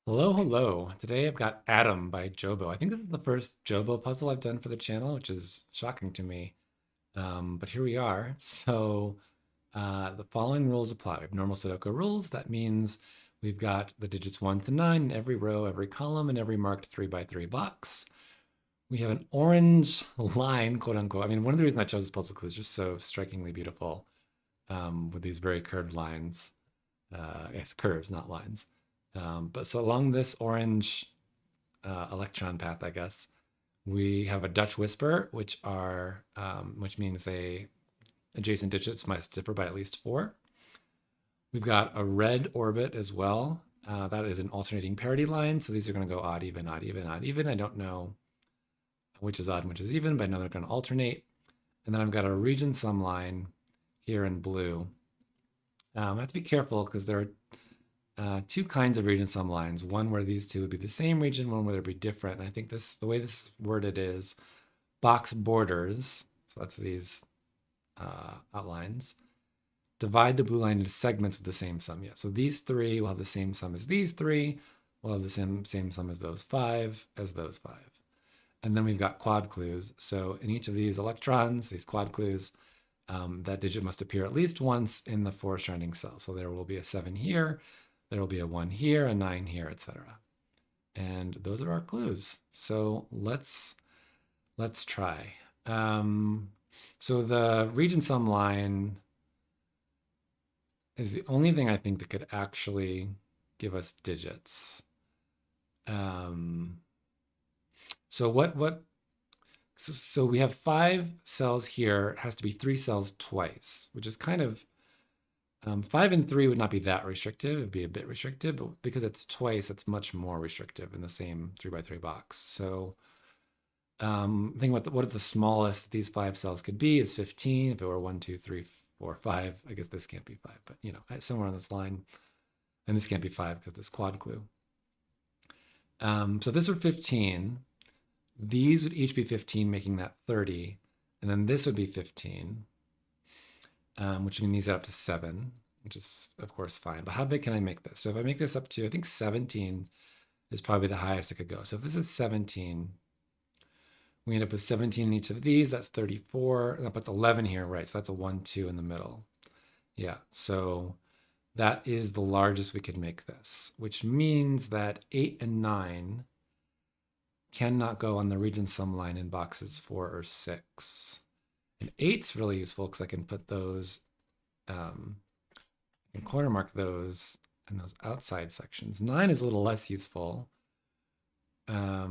Hello, hello. Today I've got Atom by Jobo. I think this is the first Jobo puzzle I've done for the channel, which is shocking to me. But here we are. The following rules apply. We have normal Sudoku rules. That means we've got the digits 1 to 9 in every row, every column, and every marked 3 by 3 box. We have an orange line, quote unquote. I mean, one of the reasons I chose this puzzle is because it's just so strikingly beautiful with these very curved lines. Yes, curves, not lines. But so along this orange electron path, I guess, we have a Dutch whisper, which means they adjacent digits must differ by at least 4. We've got a red orbit as well. That is an alternating parity line. So these are going to go odd, even, odd, even, odd, even. I don't know which is odd and which is even, but I know they're going to alternate. And then I've got a region sum line here in blue. I have to be careful because there are two kinds of region sum lines. One where these two would be the same region, one where they'd be different. And I think the way this is worded is box borders. So that's these outlines. Divide the blue line into segments with the same sum. Yeah. So these three will have the same sum as these three. Will have the same sum as those five, And then we've got quad clues. So in each of these electrons, these quad clues, that digit must appear at least once in the 4 surrounding cells. So there will be a 7 here, there will be a 1 here, a 9 here, etc. And those are our clues. So let's try. So the region sum line is the only thing I think that could actually give us digits. Um, so so we have 5 cells here. It has to be 3 cells twice, which is kind of 5 and 3 would not be that restrictive. It'd be a bit restrictive, but because it's twice, it's much more restrictive in the same 3 by 3 box. So think about what the smallest these 5 cells could be is 15. If it were 1, 2, 3, 4, 5, I guess this can't be 5, but somewhere on this line. And this can't be 5 because this quad clue. So if this were 15, these would each be 15, making that 30. And then this would be 15, which means these add up to 7, which is, of course, fine. But how big can I make this? So if I make this up to, I think 17 is probably the highest it could go. So if this is 17, we end up with 17 in each of these. That's 34. That puts 11 here, right? So that's a 1, 2 in the middle. Yeah, so that is the largest we could make this, which means that 8 and 9 cannot go on the region sum line in boxes 4 or 6. And 8's really useful because I can put those, and corner mark those in those outside sections. 9 is a little less useful. Yeah,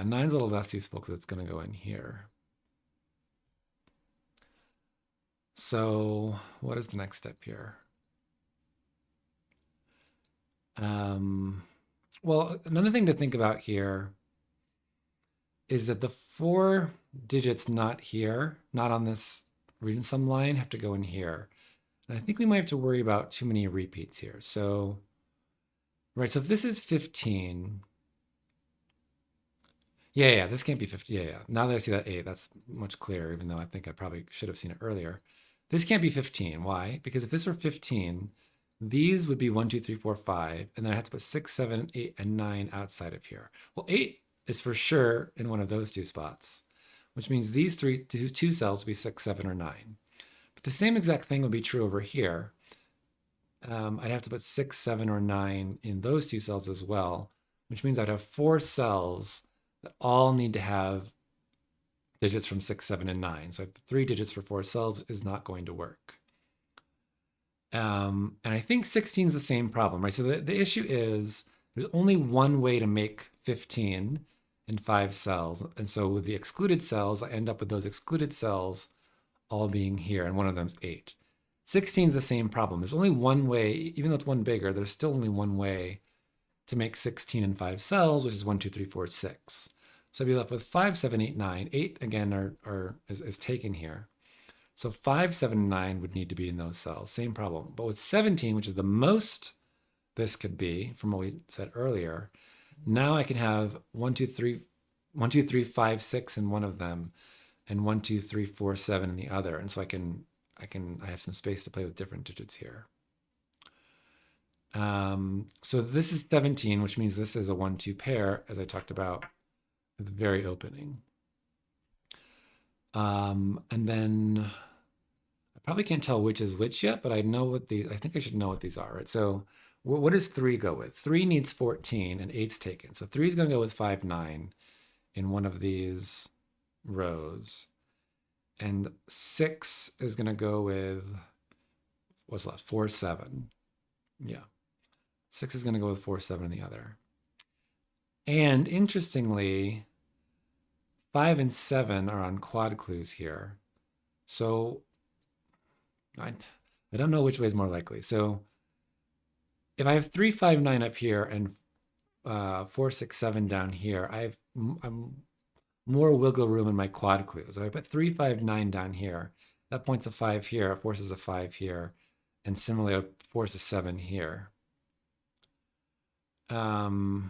9's a little less useful because it's going to go in here. So what is the next step here? Well, another thing to think about here is that the 4 digits not here, not on this region sum line, have to go in here. And I think we might have to worry about too many repeats here. So, right, so if this is 15, yeah, this can't be 50. Yeah. Now that I see that 8, that's much clearer, even though I think I probably should have seen it earlier. This can't be 15. Why? Because if this were 15, these would be 1, 2, 3, 4, 5, and then I have to put 6, 7, 8, and 9 outside of here. Well, 8 is for sure in one of those 2 spots, which means these two cells would be 6, 7, or 9. But the same exact thing would be true over here. I'd have to put 6, 7, or 9 in those 2 cells as well, which means I'd have 4 cells that all need to have digits from 6, 7, and 9. So 3 digits for 4 cells is not going to work. And I think 16 is the same problem, right? So the issue is there's only one way to make 15 in 5 cells. And so with the excluded cells, I end up with those excluded cells all being here, and one of them is 8. 16 is the same problem. There's only one way, even though it's one bigger, there's still only one way to make 16 in 5 cells, which is 1, 2, 3, 4, 6. So I'd be left with 5, 7, 8, 9. 8, again, is taken here. So 5, 7, 9 would need to be in those cells. Same problem. But with 17, which is the most this could be from what we said earlier, now I can have 1, 2, 3, 1, 2, 3, 5, 6 in one of them, and 1, 2, 3, 4, 7 in the other. And so I have some space to play with different digits here. So this is 17, which means this is a 1-2 pair, as I talked about at the very opening. And then I probably can't tell which is which yet, but I know what these, I think I should know what these are, right? So what does 3 go with? 3 needs 14 and 8's taken. So 3 is going to go with 5, 9 in one of these rows. And 6 is going to go with, what's left? 4, 7. Yeah. 6 is going to go with 4, 7 in the other. And interestingly, 5 and 7 are on quad clues here. So I don't know which way is more likely. So if I have 3, 5, 9 up here and 4, 6, 7 down here, I'm more wiggle room in my quad clues. If I put 3, 5, 9 down here, that points a 5 here, it forces a 5 here, and similarly, it forces 7 here. But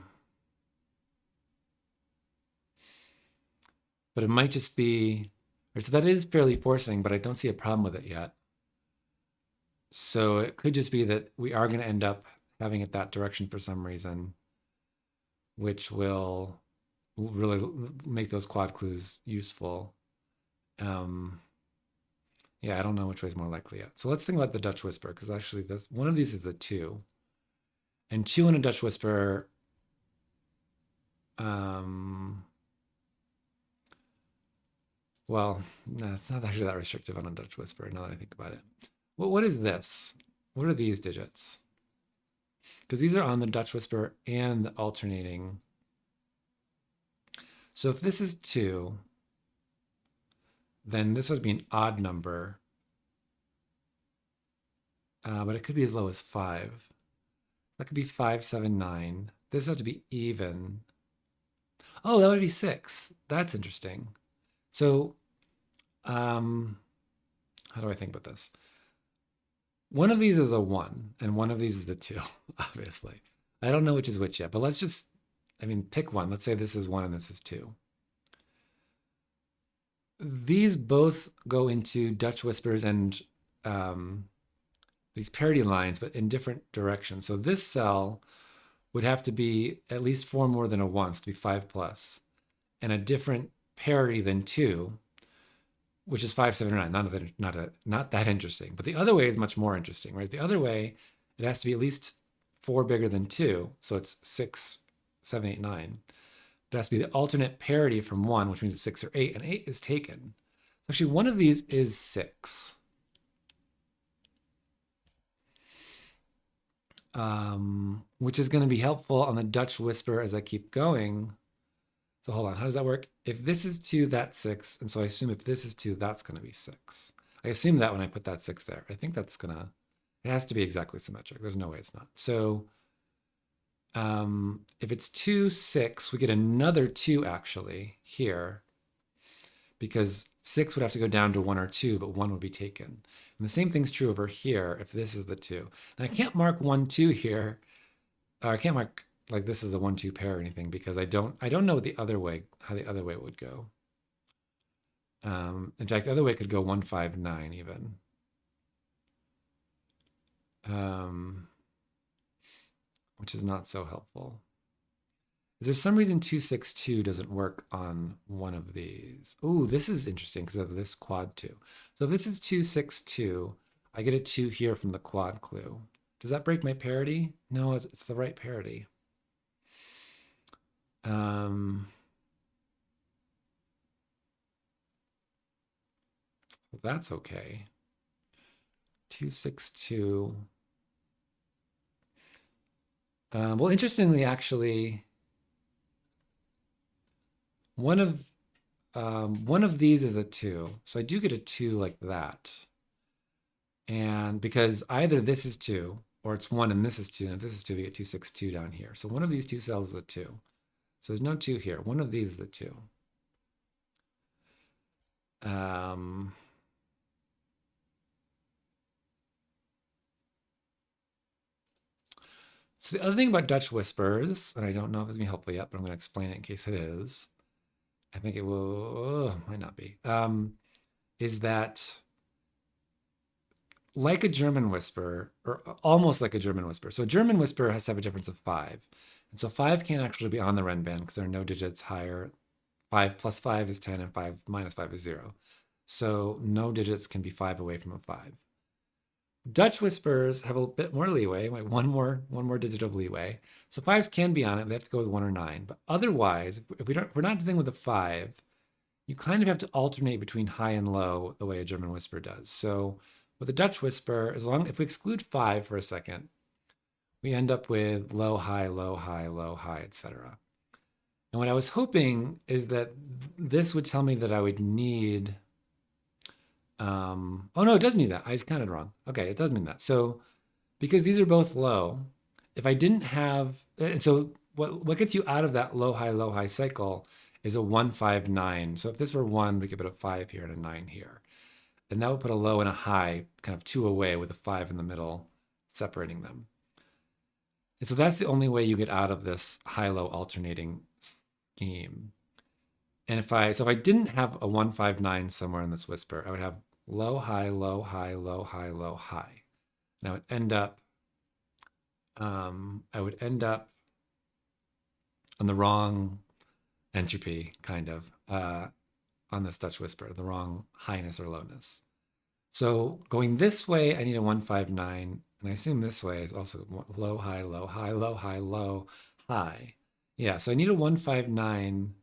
it might just be, so that is fairly forcing, but I don't see a problem with it yet. So it could just be that we are going to end up having it that direction for some reason, which will really make those quad clues useful. Yeah, I don't know which way is more likely yet. So let's think about the Dutch whisper, because actually this one of these is a 2. And 2 in a Dutch whisper, well, no, it's not actually that restrictive on a Dutch whisper now that I think about it. Well, what is this? What are these digits? Because these are on the Dutch whisper and the alternating. So if this is 2, then this would be an odd number. But it could be as low as 5. That could be 5, 7, 9. This would have to be even. Oh, that would be 6. That's interesting. So, how do I think about this? One of these is a 1, and one of these is a 2, obviously. I don't know which is which yet, but let's just, pick one. Let's say this is 1 and this is 2. These both go into Dutch whispers and these parity lines, but in different directions. So this cell would have to be at least 4 more than a 1, to be 5 plus, and a different parity than 2, which is 5, 7, or 9. Not that interesting. But the other way is much more interesting, right? The other way, it has to be at least 4 bigger than 2, so it's 6, 7, 8, 9. It has to be the alternate parity from 1, which means it's 6 or 8, and 8 is taken. Actually, one of these is 6. Which is going to be helpful on the Dutch whisper as I keep going. So hold on, how does that work? If this is 2, that's 6. And so I assume if this is 2, that's going to be 6. I assume that when I put that 6 there. I think that's going to, it has to be exactly symmetric. There's no way it's not. So if it's 2, 6, we get another 2 actually here, because 6 would have to go down to 1 or 2, but 1 would be taken. And the same thing's true over here if this is the 2. And I can't mark 1, 2 here, or I can't mark like this is a 1, 2 pair or anything, because I don't know the other way, how the other way would go. In fact, the other way could go 1, 5, 9 even. Which is not so helpful. Is there some reason 2, 6, 2 doesn't work on one of these? Oh, this is interesting because of this quad 2. So if this is 2, 6, 2, I get a 2 here from the quad clue. Does that break my parity? No, it's the right parity. That's okay. 2, 6, 2. Well, interestingly, actually, one of these is a 2. So I do get a 2 like that. And because either this is 2, or it's 1 and this is 2, and if this is 2, we get 2, 6, 2 down here. So one of these two cells is a 2. So there's no 2 here. One of these is a 2. So the other thing about Dutch whispers, and I don't know if it's going to be helpful yet, but I'm going to explain it in case it is. I think it will, might not be, is that like a German whisper, or almost like a German whisper. So a German whisper has to have a difference of 5. And so 5 can't actually be on the Renban because there are no digits higher. 5 plus 5 is 10, and 5 minus 5 is 0. So no digits can be 5 away from a 5. Dutch whispers have a bit more leeway, like one more digit of leeway. So 5s can be on it. They have to go with 1 or 9. But otherwise, if we're not dealing with a 5, you kind of have to alternate between high and low the way a German whisper does. So with a Dutch whisper, if we exclude 5 for a second, we end up with low, high, low, high, low, high, etc. And what I was hoping is that this would tell me that I would need, oh no, it does mean that. I counted wrong. Okay, it does mean that. So because these are both low, if I didn't have, and so what gets you out of that low, high cycle is a 1, 5, 9. So if this were 1, we could put a 5 here and a 9 here. And that would put a low and a high kind of 2 away with a 5 in the middle, separating them. And so that's the only way you get out of this high-low alternating scheme. And if I didn't have a 1, 5, 9 somewhere in this whisper, I would have low, high, low, high, low, high, low, high. And I would end up on the wrong entropy, kind of, on this Dutch whisper, the wrong highness or lowness. So going this way, I need a 1, 5, 9. And I assume this way is also low, high, low, high, low, high, low, high. Yeah, so I need a 1, 5, 9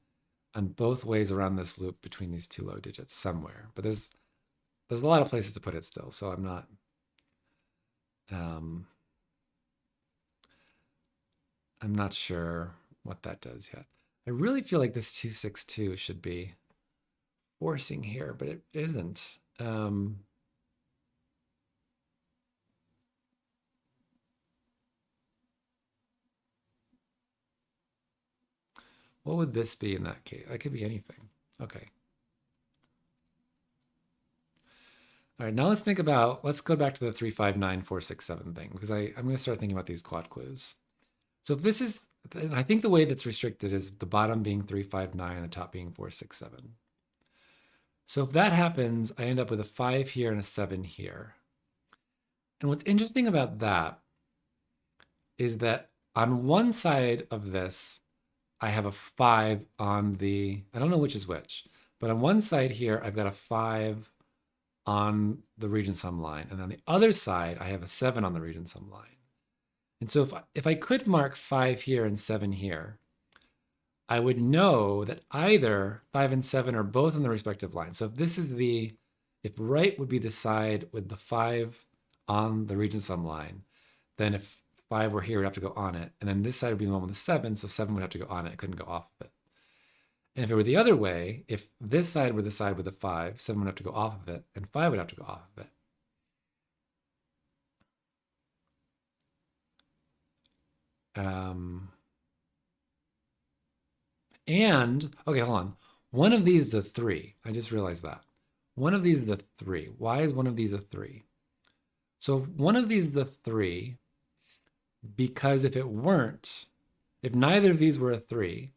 on both ways around this loop between these two low digits somewhere. But there's a lot of places to put it still, so I'm not sure what that does yet. I really feel like this 262 should be forcing here, but it isn't. What would this be in that case? It could be anything. Okay. All right, now let's go back to the 3, 5, 9, 4, 6, 7 thing, because I'm going to start thinking about these quad clues. So if this is, and I think the way that's restricted is the bottom being 3, 5, 9, and the top being 4, 6, 7. So if that happens, I end up with a 5 here and a 7 here. And what's interesting about that is that on one side of this, I have a 5 on I don't know which is which, but on one side here, I've got a 5 on the region sum line. And on the other side, I have a 7 on the region sum line. And so if I could mark 5 here and 7 here, I would know that either 5 and 7 are both on the respective line. So if right would be the side with the 5 on the region sum line, then if 5 were here, we'd have to go on it. And then this side would be the one with the 7, so 7 would have to go on it. It couldn't go off of it. And if it were the other way, if this side were the side with the 5, 7 would have to go off of it, and 5 would have to go off of it. And, okay, hold on. One of these is a 3. I just realized that. One of these is a 3. Why is one of these a 3? So one of these is a 3 because if neither of these were a 3,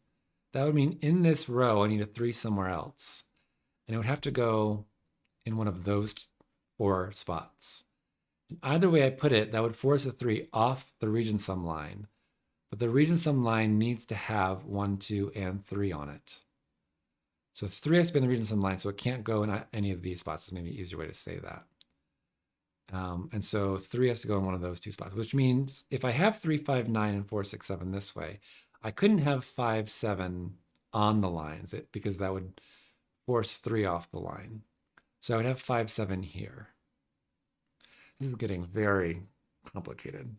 that would mean in this row, I need a 3 somewhere else. And it would have to go in one of those 4 spots. And either way I put it, that would force a 3 off the region sum line. But the region sum line needs to have 1, 2, and 3 on it. So 3 has to be in the region sum line, so it can't go in any of these spots. Is maybe an easier way to say that. And so 3 has to go in one of those 2 spots, which means if I have 3, 5, 9, and 4, 6, 7 this way, I couldn't have 5, 7 on the lines because that would force 3 off the line. So I would have 5, 7 here. This is getting very complicated,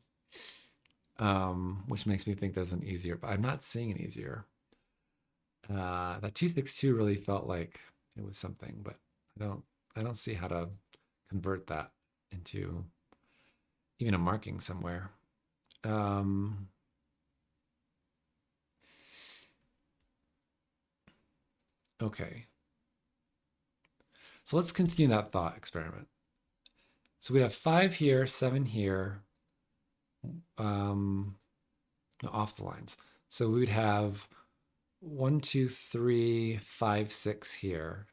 which makes me think there's an easier, but I'm not seeing an easier. That 262 really felt like it was something, but I don't see how to convert that into even a marking somewhere. Okay. So let's continue that thought experiment. So we'd have 5 here, 7 here, off the lines. So we would have 1, 2, 3, 5, 6 here.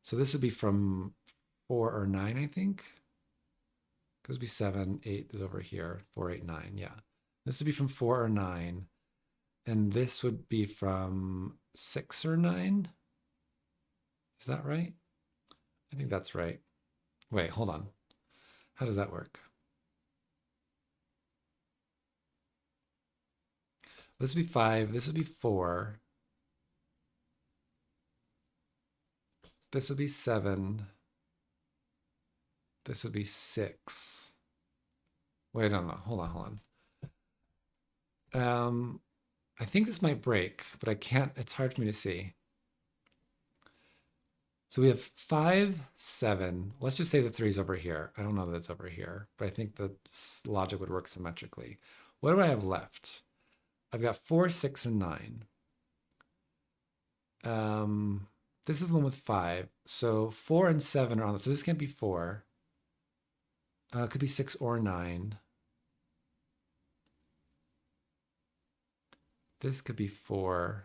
So this would be from 4 or 9, I think. This would be 7, 8 is over here, 4, 8, 9. Yeah. This would be from 4 or 9. And this would be from 6 or 9. Is that right? I think that's right. Wait, hold on. How does that work? This would be 5. This would be 4. This would be 7. This would be 6. Wait, no, no. Hold on, hold on. I think this might break, but I can't. It's hard for me to see. So we have 5, 7. Let's just say the 3 is over here. I don't know that it's over here, but I think the logic would work symmetrically. What do I have left? I've got 4, 6, and 9. This is the one with 5. So 4 and 7 are on this. So this can't be 4. It could be 6 or 9. This could be 4.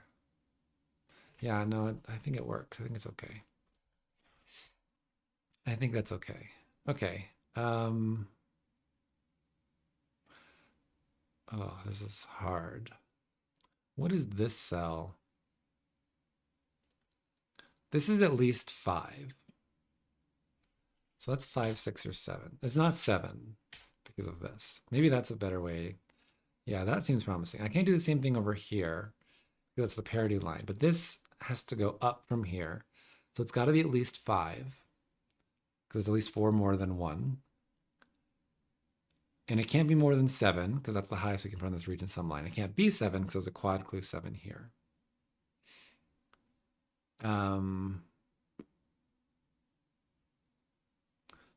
Yeah, no, I think it works. I think it's okay. I think that's okay. Okay. Oh, this is hard. What is this cell? This is at least 5. So that's 5, 6, or 7. It's not 7 because of this. Maybe that's a better way. Yeah, that seems promising. I can't do the same thing over here because that's the parity line, but this has to go up from here. So it's got to be at least 5 because there's at least 4 more than 1. And it can't be more than 7 because that's the highest we can put on this region sum line. It can't be 7 because there's a quad clue 7 here.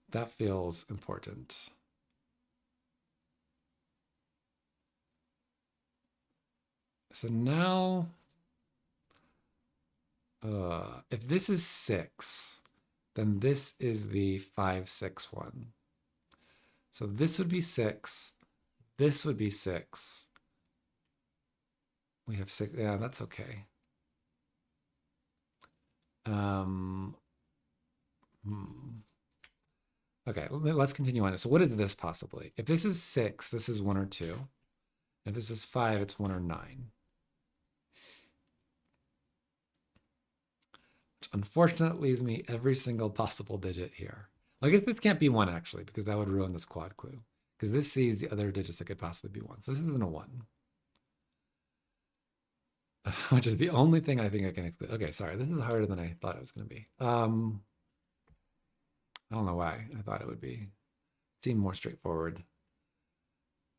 That feels important. So now, if this is 6, then this is the 5, 6 one. So this would be 6. This would be 6. We have 6. Yeah, that's okay. Okay, let's continue on. So what is this possibly? If this is 6, this is 1 or 2. If this is 5, it's 1 or 9. Which unfortunately leaves me every single possible digit here. Well, I guess this can't be 1 actually, because that would ruin this quad clue. Because this sees the other digits that could possibly be 1. So this isn't a 1. Which is the only thing I think I can exclude. Okay, sorry, this is harder than I thought it was going to be. I don't know why I thought it would be. It seemed more straightforward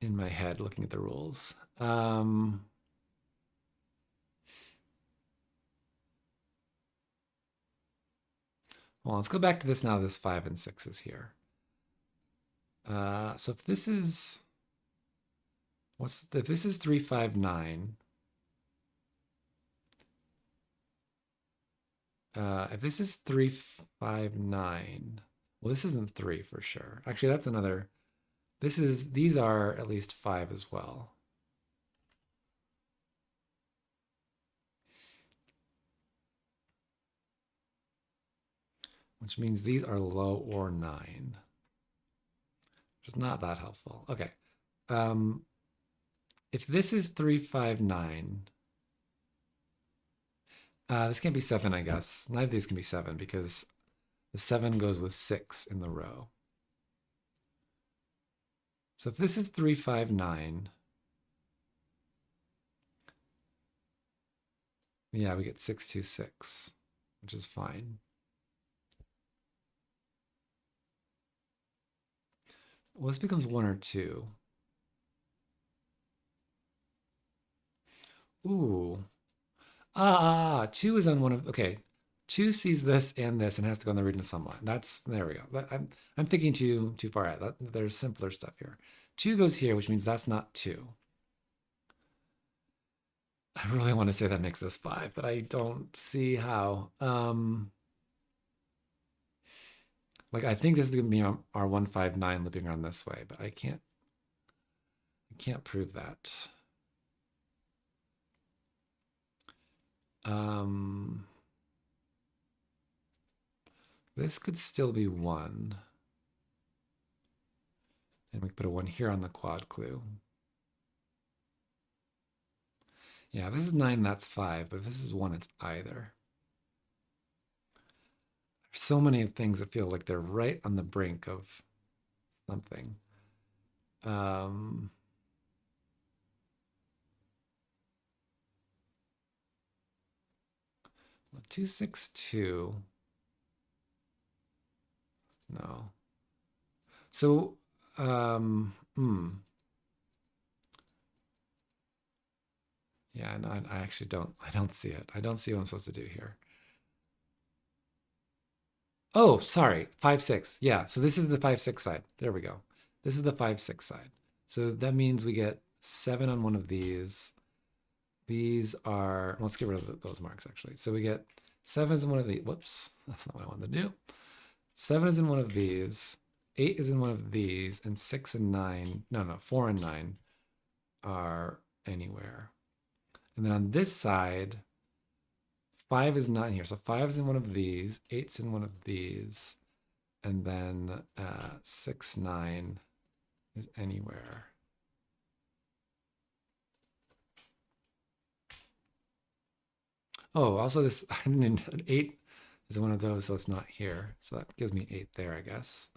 in my head looking at the rules. Well, let's go back to this now. This 5 and 6 is here. So if this is, if this is 3, 5, 9, if this is 3, 5, 9, well, this isn't 3 for sure. Actually, that's another, these are at least 5 as well. Which means these are low or 9. Which is not that helpful. Okay. If this is 3, 5, 9, this can't be 7, I guess. Neither of these can be 7 because the 7 goes with 6 in the row. So if this is 3, 5, 9, yeah, we get 6, 2, 6, which is fine. Well, this becomes 1 or 2. Ooh. 2 is on one of, okay. 2 sees this and this and has to go on the region of sum line. There we go. I'm thinking too far ahead. There's simpler stuff here. 2 goes here, which means that's not 2. I really want to say that makes this 5, but I don't see how. Like I think this is gonna be our 159 looping around this way, but I can't prove that. This could still be 1. And we put a 1 here on the quad clue. Yeah, if this is 9, that's 5, but if this is 1, it's either. There's so many things that feel like they're right on the brink of something. 262. No. So, yeah, no, I actually don't. I don't see it. I don't see what I'm supposed to do here. Oh, sorry, 5, 6. Yeah, so this is the 5, 6 side. There we go. This is the 5, 6 side. So that means we get 7 on one of these. These are, let's get rid of those marks actually. So we get 7 is in one of these. Whoops, that's not what I wanted to do. 7 is in one of these. 8 is in one of these. And 6 and 9, no, 4 and 9 are anywhere. And then on this side, 5 is not here. So 5 is in one of these. 8's in one of these. And then 6, 9 is anywhere. Oh, also this 8 is one of those, so it's not here. So that gives me 8 there, I guess.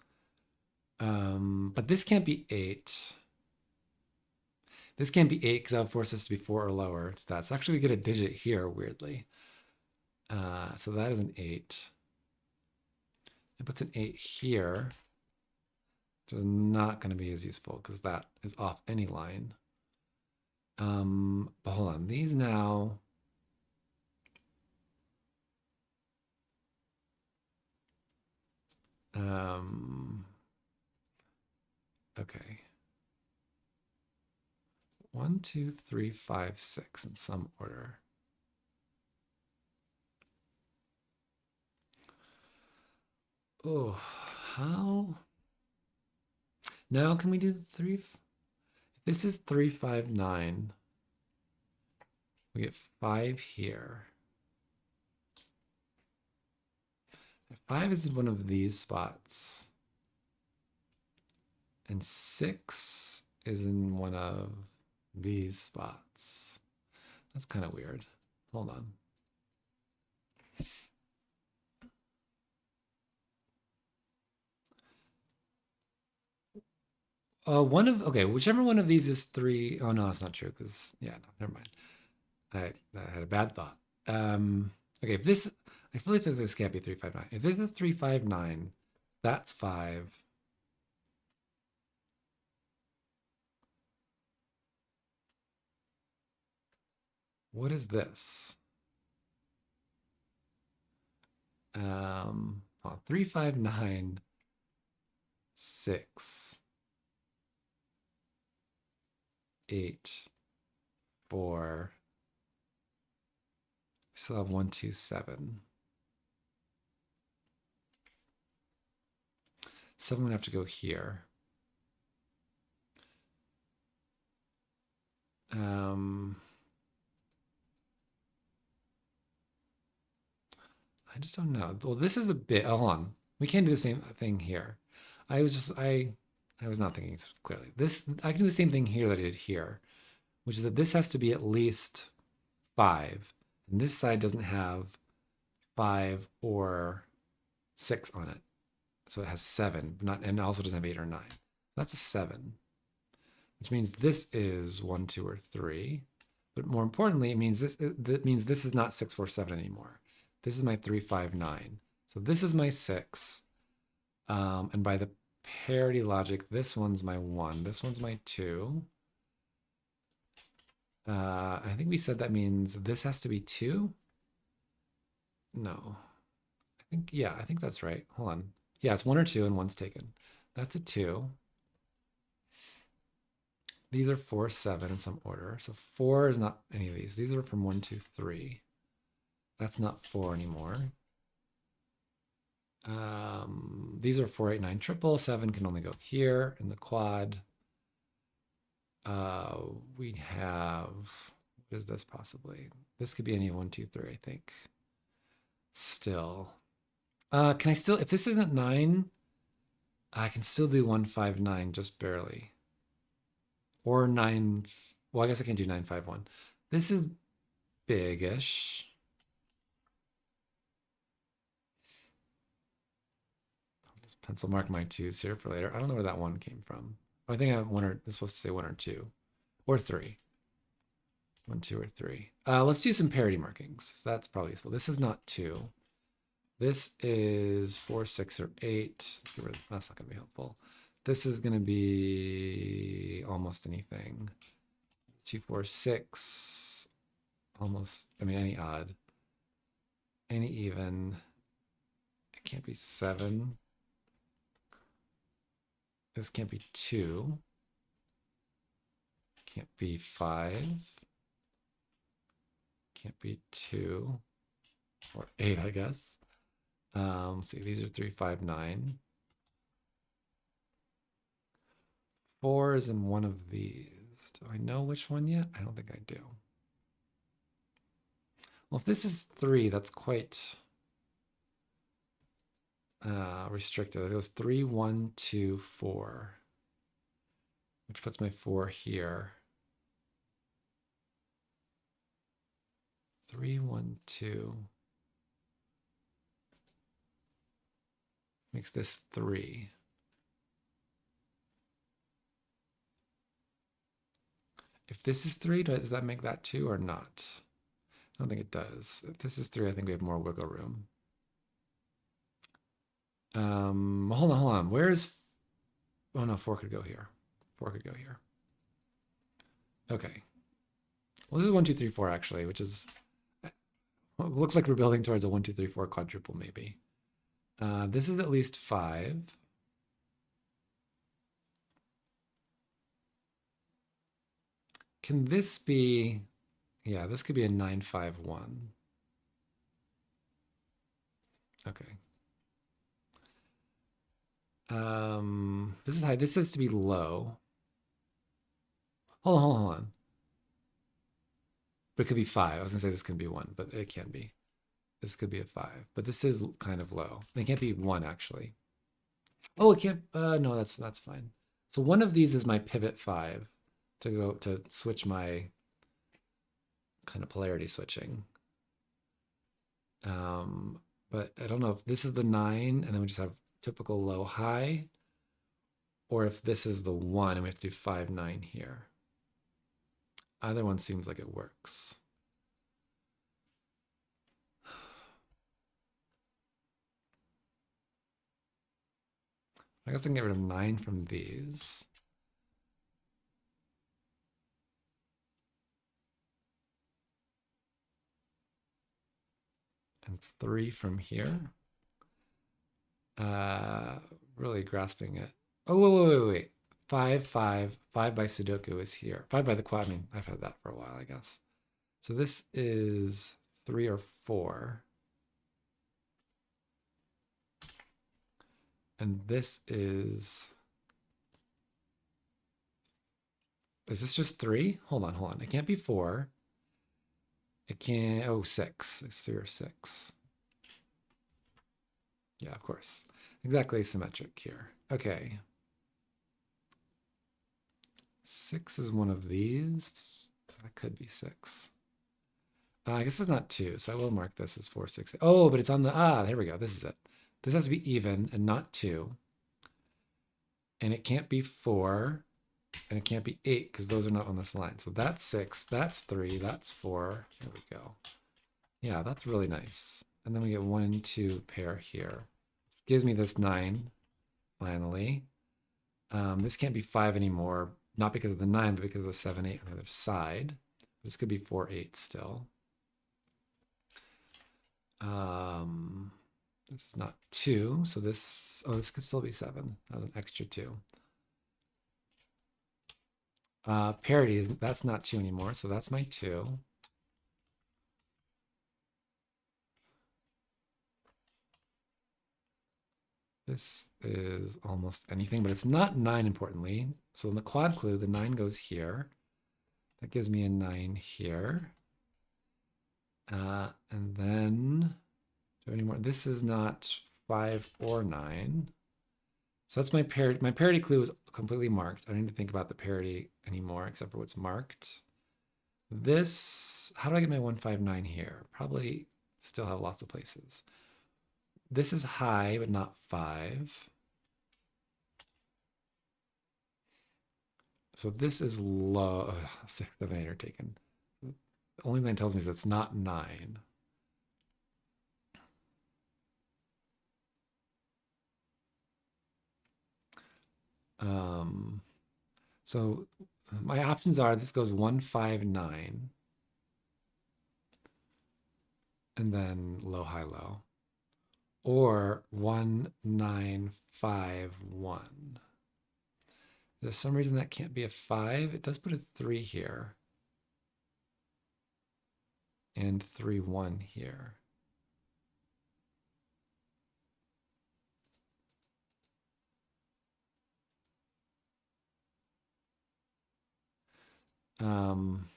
But this can't be 8. This can't be 8 because that would force us to be 4 or lower. So actually we get a digit here, weirdly. So that is an 8. It puts an 8 here, which is not going to be as useful because that is off any line. But hold on, these now. Okay. 1, 2, 3, 5, 6 in some order. Oh, how? Now can we do the 3? If this is 3, 5, 9, we get 5 here. If 5 is in one of these spots, and 6 is in one of these spots. That's kind of weird. Hold on. Whichever one of these is 3. Oh no, that's not true because yeah, no, never mind. I had a bad thought. Okay, if this, I feel like this can't be 3, 5, 9. If this is 3, 5, 9, that's 5. What is this? 3, 5, 9, 6, 8, 4. We still have 1, 2, 7. 7 would have to go here. I just don't know. Well, this is a bit. Oh, hold on. We can't do the same thing here. I was not thinking clearly. This I can do the same thing here that I did here, which is that this has to be at least 5, and this side doesn't have 5 or 6 on it, so it has 7, but not, and also doesn't have 8 or 9. That's a 7, which means this is 1, 2, or 3. But more importantly, it means this is not 6, 4, 7 anymore. This is my 3, 5, 9. So this is my 6. And by the parity logic, this one's my 1. This one's my 2. I think we said that means this has to be 2. No. I think that's right. Hold on. Yeah, it's 1 or 2 and 1's taken. That's a 2. These are 4, 7 in some order. So 4 is not any of these. These are from 1, 2, 3. That's not 4 anymore. These are 4, 8, 9, triple. 7 can only go here in the quad. We have, what is this possibly? This could be any 1, 2, 3, I think. Still. Can I still, if this isn't 9, I can still do 159 just barely. Or 9. Well, I guess I can do 951. This is big-ish. I'll just pencil mark my twos here for later. I don't know where that one came from. Oh, I think I have one or it's supposed to say one or two. Or three. One, two, or three. Let's do some parity markings. So that's probably useful. This is not two. This is 4, 6, or 8. Let's get rid of that's not going to be helpful. This is going to be almost anything. 2, 4, 6. Almost, I mean, any odd. Any even. It can't be 7. This can't be 2. Can't be 5. Can't be 2. Or 8, I guess. See, these are 3, 5, 9. 4 is in one of these. Do I know which one yet? I don't think I do. Well, if this is 3, that's quite restricted. It goes 3, 1, 2, 4, which puts my 4 here. 3, 1, 2 makes this 3. If this is 3, does that make that 2 or not? I don't think it does. If this is 3, I think we have more wiggle room. Hold on. Where is... Oh, no, 4 could go here. 4 could go here. Okay. Well, this is 1, 2, 3, 4, actually, which is... Well, it looks like we're building towards a 1, 2, 3, 4 quadruple, maybe. This is at least 5. Can this be... Yeah, this could be a 9, 5, 1. Okay. This is high. This has to be low. Hold on. But it could be 5. I was gonna say this could be 1, but it can be. This could be a 5, but this is kind of low. And it can't be 1 actually. Oh, it can't. No, that's fine. So one of these is my pivot 5 to go to switch my kind of polarity switching. But I don't know if this is the 9 and then we just have typical low high, or if this is the 1 and we have to do 5, 9 here. Either one seems like it works. I guess I can get rid of 9 from these. And 3 from here. Really grasping it. Oh, wait. 5, 5. 5 by sudoku is here. 5 by the quad. I mean, I've had that for a while, I guess. So this is 3 or 4. And this is this just 3? Hold on. It can't be 4. It can't, oh, 6. It's 3 or 6. Yeah, of course. Exactly symmetric here. Okay. 6 is one of these. That could be 6. I guess it's not 2, so I will mark this as 4, 6. Oh, but it's on the, there we go. This is it. This has to be even and not 2. And it can't be 4. And it can't be 8 because those are not on this line. So that's 6, that's 3, that's 4. Here we go. Yeah, that's really nice. And then we get 1 and 2 pair here. Gives me this 9, finally. This can't be 5 anymore, not because of the 9, but because of the 7, 8 on the other side. This could be 4, 8 still. This is not 2, so this, oh, this could still be 7. That was an extra 2. Parity, that's not 2 anymore, so that's my 2. This is almost anything, but it's not 9 importantly. So in the quad clue, the 9 goes here. That gives me a 9 here. And then, do I have any more? This is not 5 or 9. So that's my parity. My parity clue is completely marked. I don't need to think about the parity anymore except for what's marked. This, how do I get my 159 here? Probably still have lots of places. This is high, but not 5. So this is low. 6, 7, 8 are taken. The only thing that tells me is it's not 9. Um, so my options are this goes 159 and then low, high, low, or 1951. There's some reason that can't be a 5. It does put a 3 here and 3, 1 here. Um,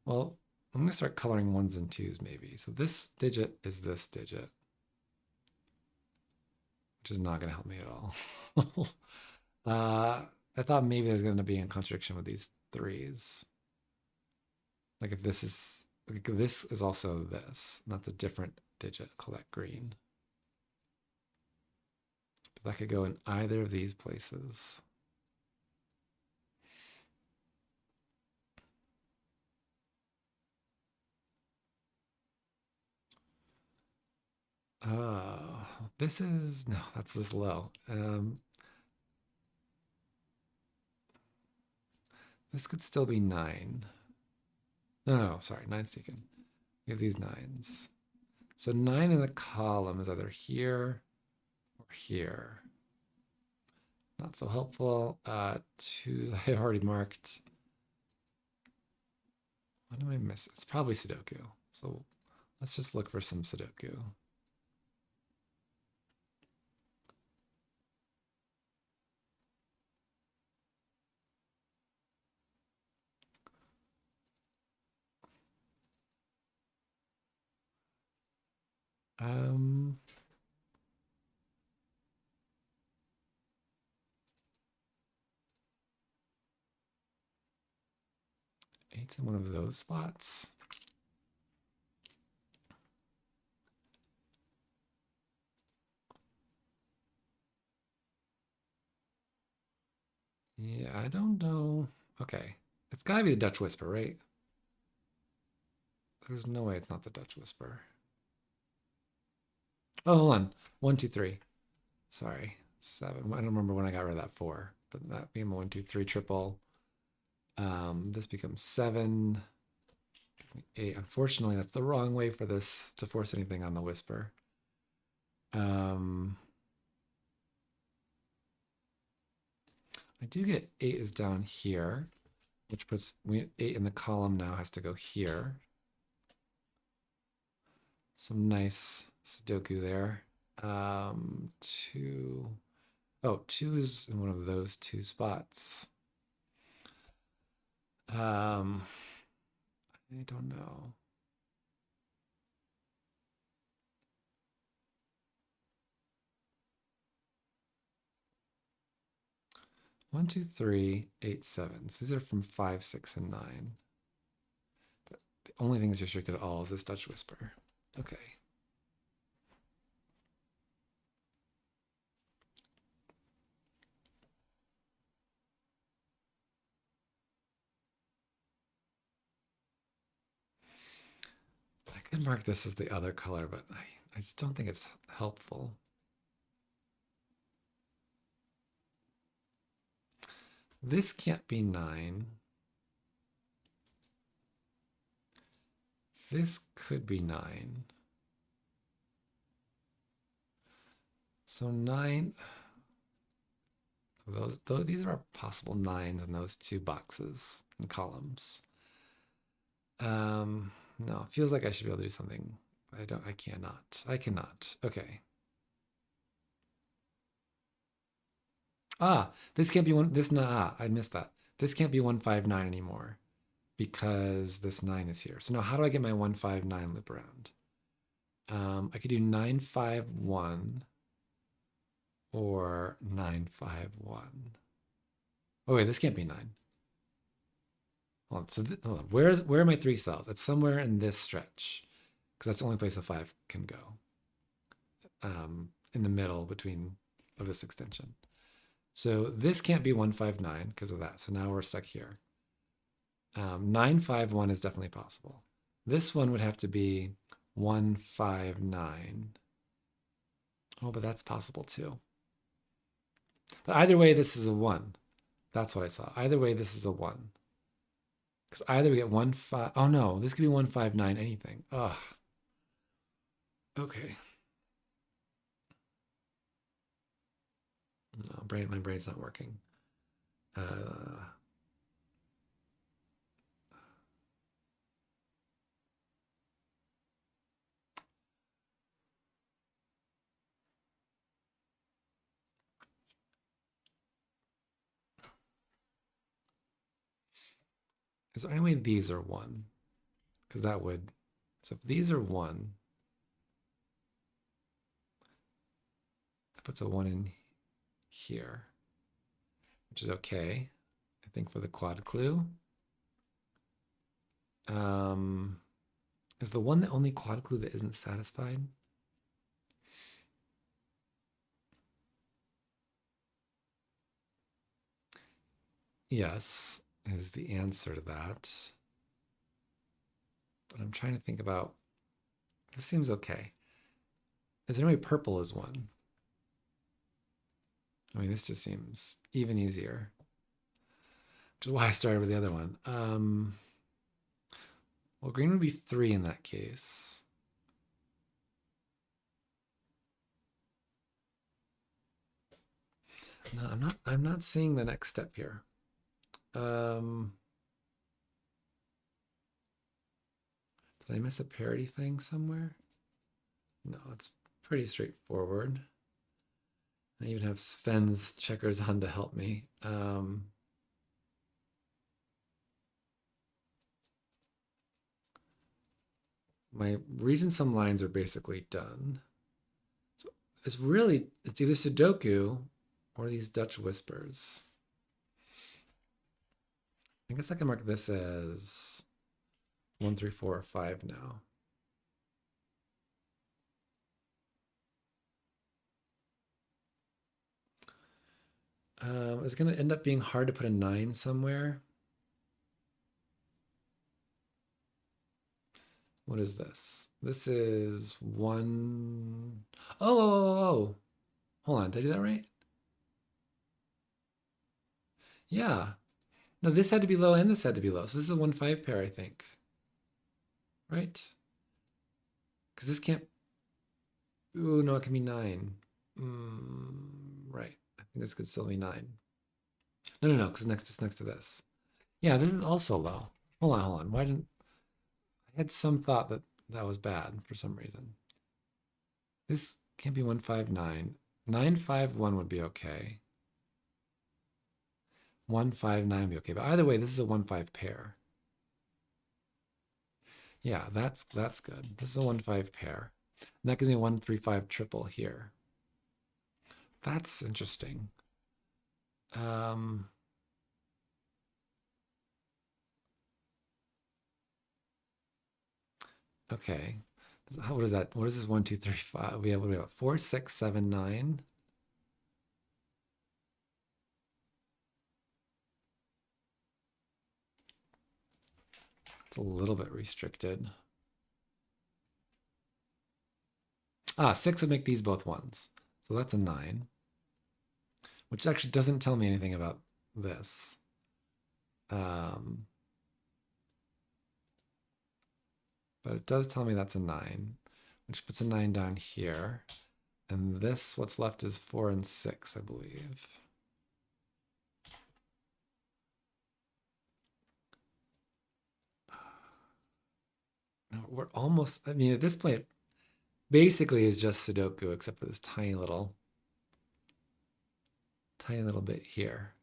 well, I'm going to start coloring 1s and 2s maybe. So this digit is this digit, which is not going to help me at all. I thought maybe there's going to be a contradiction with these 3s. Like if this is, like this is also this, not the different digit, call that green. But that could go in either of these places. This is, no, that's just low. This could still be 9. No, sorry, 9's taken. We have these 9s. So 9 in the column is either here or here. Not so helpful. 2's I have already marked. What am I missing? It's probably Sudoku. So let's just look for some Sudoku. Um, 8's in one of those spots. Yeah, I don't know. Okay. It's gotta be the Dutch Whisper, right? There's no way it's not the Dutch Whisper. Oh, hold on. 1, 2, 3. Sorry. 7. I don't remember when I got rid of that 4. But that being 1, 2, 3 triple. This becomes 7. 8. Unfortunately, that's the wrong way for this to force anything on the Whisper. I do get 8 is down here, which puts 8 in the column now has to go here. Some nice Sudoku there. 2. Oh, 2 is in one of those 2 spots. I don't know. One, two, three, 8, 7. So these are from 5, 6, and 9. But the only thing that's restricted at all is this Dutch Whisper. Okay. I could mark this as the other color, but I just don't think it's helpful. This can't be 9. This could be 9. So 9, these are possible 9s in those 2 boxes and columns. No, it feels like I should be able to do something. I cannot. I cannot. Okay. This can't be I missed that. This can't be 159 anymore because this 9 is here. So now how do I get my 159 loop around? I could do 951 or 951. Oh wait, this can't be 9. Hold on, so hold on. Where are my 3 cells? It's somewhere in this stretch, because that's the only place a 5 can go. In the middle between of this extension. So this can't be 159 because of that. So now we're stuck here. 951 is definitely possible. This one would have to be 159. Oh, but that's possible too. But either way, this is a 1. That's what I saw. Either way, this is a 1. Because either we get 1, 5. Oh no, this could be 159 anything. Ugh. Okay. No, my brain's not working. Is there any way these are 1? Because that would, so if these are 1, that puts a 1 in here, which is okay, I think, for the quad clue. Is the one the only quad clue that isn't satisfied? Yes, is the answer to that. But I'm trying to think about, this seems okay. Is there any way purple is 1? I mean, this just seems even easier, which is why I started with the other one. Well, green would be 3 in that case. No, I'm not seeing the next step here. Did I miss a parity thing somewhere? No, it's pretty straightforward. I even have Sven's checkers on to help me. My region sum lines are basically done. So it's either sudoku or these Dutch whispers. I guess I can mark this as 1, 3, 4, or 5 now. It's going to end up being hard to put a 9 somewhere. What is this? This is 1. Oh. Hold on. Did I do that right? Yeah. No, this had to be low and this had to be low. So this is a 1, 5 pair, I think. Right? Because this can't. Ooh, no, it can be 9. Right. I think this could still be 9. No, because it's next to this. Yeah, this is also low. Hold on. Why didn't I had some thought that that was bad for some reason. This can't be 159. 951 would be okay. 159 would be okay. But either way, this is a 1-5 pair. Yeah, that's good. This is a 1-5 pair. And that gives me a 1-3-5 triple here. That's interesting. Okay. What is that? What is this 1, 2, 3, 5? We have 4, 6, 7, 9. It's a little bit restricted. 6 would make these both 1s. So that's a 9. Which actually doesn't tell me anything about this. But it does tell me that's a 9, which puts a 9 down here. And this, what's left is 4 and 6, I believe. No, we're almost, I mean, at this point, basically is just Sudoku, except for this tiny little bit here.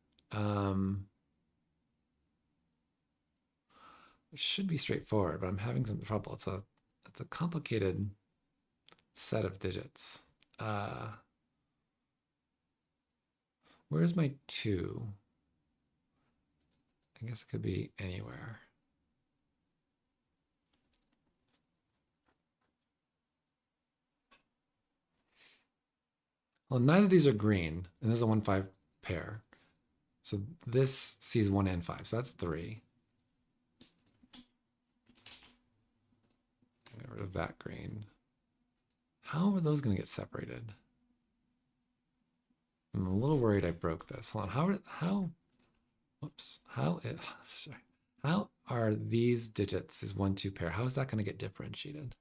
It should be straightforward, but I'm having some trouble. It's a complicated set of digits. Where's my 2? I guess it could be anywhere. Well, none of these are green, and this is a 1-5 pair. So this sees 1 and 5, so that's 3. Get rid of that green. How are those going to get separated? I'm a little worried I broke this. Hold on. Whoops. Sorry. How are these digits, this 1-2 pair, how is that going to get differentiated?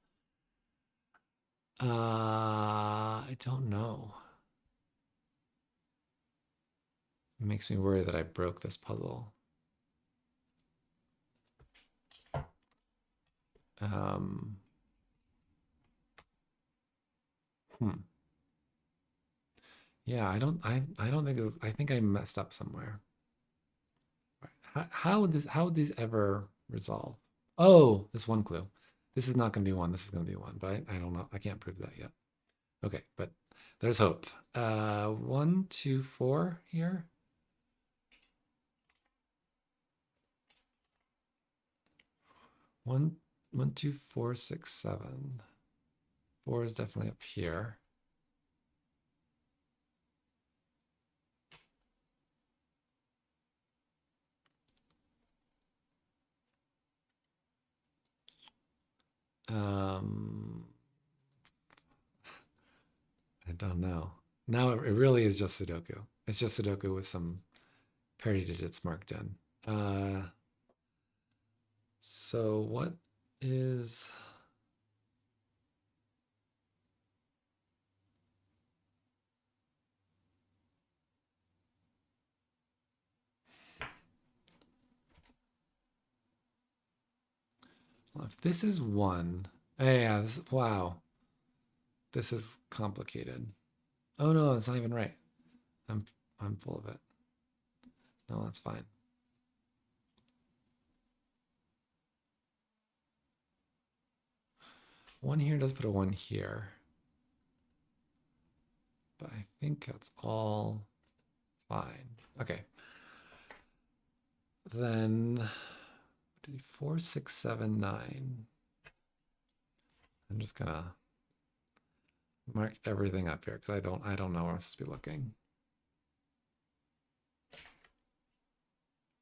I don't know. It makes me worry that I broke this puzzle. Um, hmm. Yeah, I don't think it was, I think I messed up somewhere. How would these ever resolve? Oh, this one clue. This is not going to be 1. This is going to be 1, but I don't know. I can't prove that yet. Okay, but there's hope. 1, 2, 4 here. 1, 1, 2, 4, 6, 7. 4 is definitely up here. I don't know. Now it really is just Sudoku. It's just Sudoku with some parity digits marked in. So what is... Well, if this is 1... Yeah, wow. This is complicated. Oh no, it's not even right. I'm full of it. No, that's fine. One here does put a 1 here. But I think that's all fine. Okay. Then 4, 6, 7, 9. I'm just gonna mark everything up here because I don't know where I'm supposed to be looking.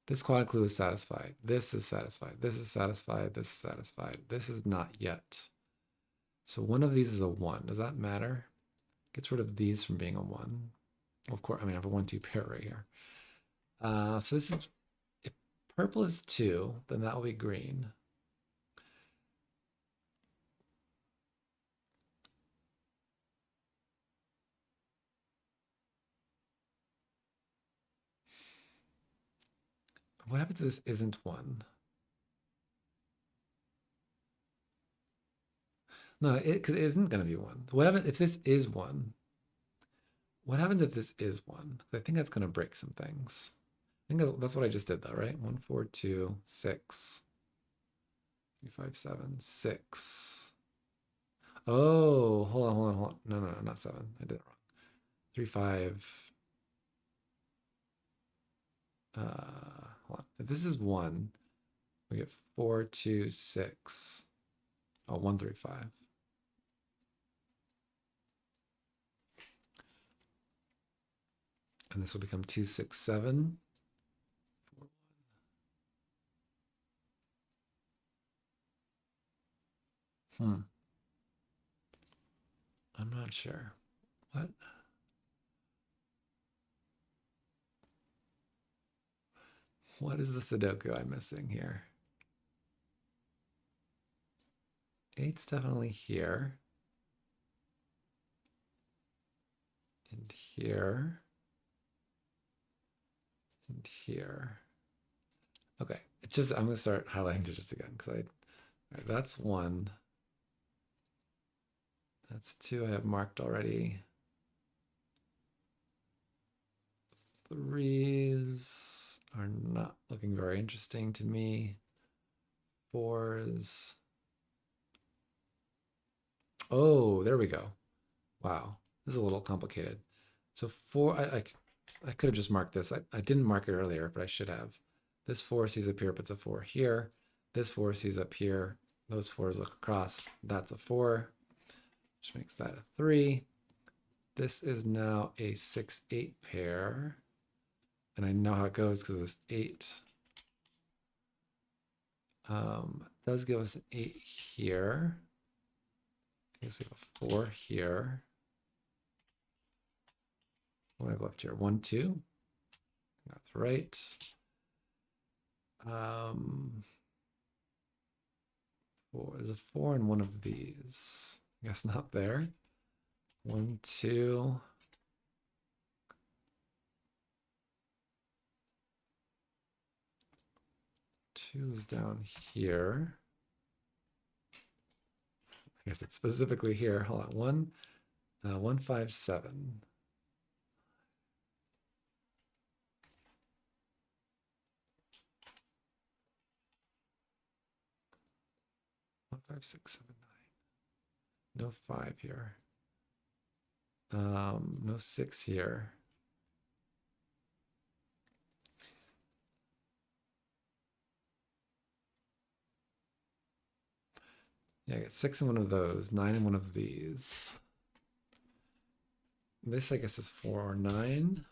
This quad clue is satisfied. This is satisfied. This is satisfied. This is satisfied. This is not yet. So one of these is a 1. Does that matter? Gets rid of these from being a 1. Of course, I mean, I have a 1-2 pair right here. So this is, if purple is 2, then that will be green. What happens if this isn't 1? No, because it isn't going to be 1. What happens if this is 1? What happens if this is 1? I think that's going to break some things. I think that's what I just did though, right? 1, 4, 2, 6, 3, 5, 7, 6. Oh, hold on. No, not 7. I did it wrong. 3, 5. Hold on. If this is 1, we get 4, 2, 6. Oh, 1, 3, 5. And this will become 2, 6, 7. I'm not sure. What? What is the Sudoku I'm missing here? 8's definitely here. And here. And here. Okay, it's just, I'm gonna start highlighting digits again because right, that's 1. That's 2 I have marked already. 3s are not looking very interesting to me. 4s. Oh, there we go. Wow, this is a little complicated. So 4, I could have just marked this. I didn't mark it earlier, but I should have. This 4 sees up here, puts a 4 here. This 4 sees up here. Those 4s look across. That's a 4, which makes that a 3. This is now a 6, 8 pair. And I know how it goes because of this 8. It does give us an 8 here. I guess we have a 4 here. What do I have left here? 1, 2. That's right. There's a 4 in one of these. I guess not there. 1, 2. Two is down here. I guess it's specifically here. Hold on. 1, 5, 7. 1, 5, 6, 7, 9. No 5 here. No 6 here. Yeah, I get 6 in one of those, 9 in one of these. This, I guess, is 4 or 9.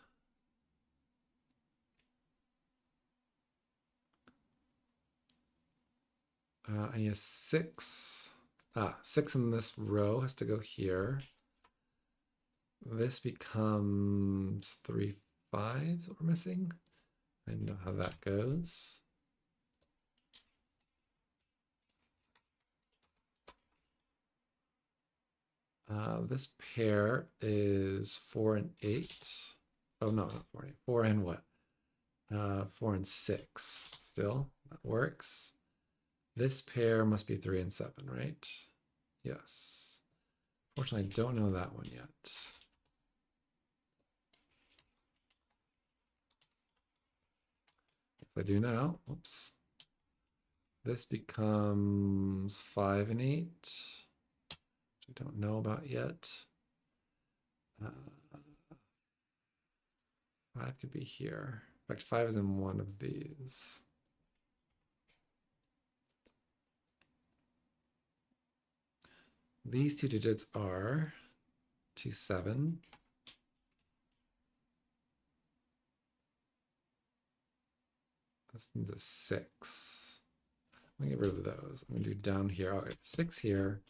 I need a 6. 6 in this row has to go here. This becomes 3 5s that we're missing. I know how that goes. This pair is 4 and 8. Oh, no, not 4 and 8. 4 and what? 4 and 6 still. That works. This pair must be 3 and 7, right? Yes. Fortunately, I don't know that one yet. Yes, I do now. Oops. This becomes 5 and 8. Which I don't know about yet. 5 could be here. In fact, 5 is in one of these. These two digits are 2, 7. This needs a 6. I'm gonna get rid of those. I'm gonna do down here. I'll get 6 here.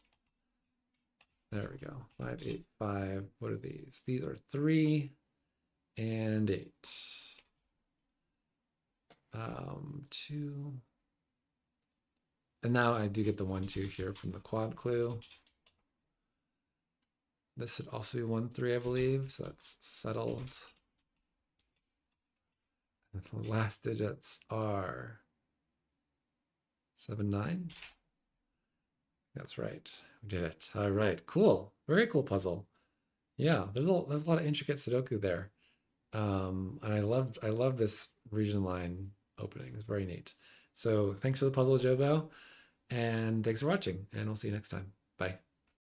There we go. 5, 8, 5. What are these? These are 3 and 8. 2. And now I do get the 1, 2 here from the quad clue. This should also be 1, 3, I believe. So that's settled. And the last digits are 7, 9. That's right. We did it. All right. Cool. Very cool puzzle. Yeah, there's a lot of intricate Sudoku there. And I love this region line opening. It's very neat. So thanks for the puzzle, Jobo. And thanks for watching. And we'll see you next time. Bye.